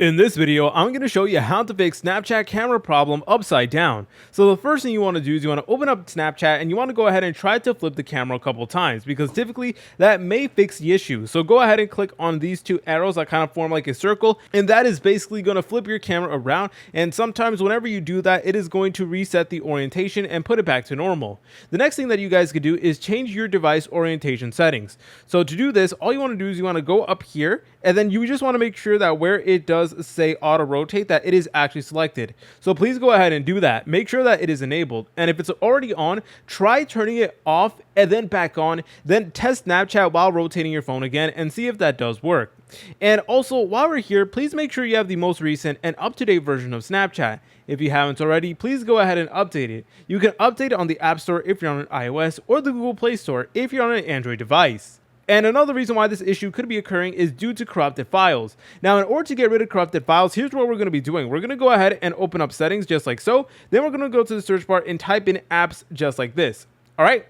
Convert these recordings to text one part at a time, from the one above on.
In this video, I'm going to show you how to fix Snapchat camera problem upside down. So the first thing you want to do is you want to open up Snapchat and you want to go ahead and try to flip the camera a couple times because typically that may fix the issue. So go ahead and click on these two arrows that kind of form like a circle, and that is basically going to flip your camera around, and sometimes whenever you do that, it is going to reset the orientation and put it back to normal. The next thing that you guys could do is change your device orientation settings. So to do this, all you want to do is you want to go up here, and then you just want to make sure that where it does say auto rotate, that it is actually selected. So please go ahead and do that. Make sure that it is enabled, and if it's already on, try turning it off and then back on. Then test Snapchat while rotating your phone again and see if that does work. And also, while we're here, please make sure you have the most recent and up-to-date version of Snapchat. If you haven't already, please go ahead and update it. You can update it on the App Store if you're on an iOS, or the Google Play Store if you're on an Android device. And another reason why this issue could be occurring is due to corrupted files. Now, in order to get rid of corrupted files, here's what we're going to be doing. We're going to go ahead and open up settings just like so. Then we're going to go to the search bar and type in apps just like this. All right.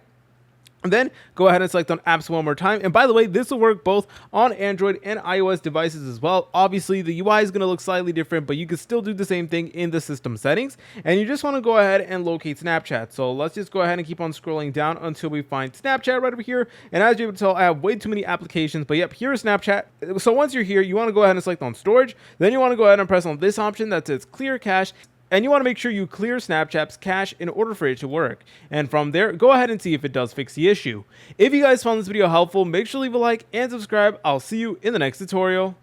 And then go ahead and select on apps one more time. And by the way, this will work both on Android and iOS devices as well. Obviously, the UI is going to look slightly different, but you can still do the same thing in the system settings. And you just want to go ahead and locate Snapchat. So let's just go ahead and keep on scrolling down until we find Snapchat right over here. And as you're able to tell, I have way too many applications, but yep, here is Snapchat. So once you're here, you want to go ahead and select on storage. Then you want to go ahead and press on this option that says clear cache. And you want to make sure you clear Snapchat's cache in order for it to work. And from there, go ahead and see if it does fix the issue. If you guys found this video helpful, make sure to leave a like and subscribe. I'll see you in the next tutorial.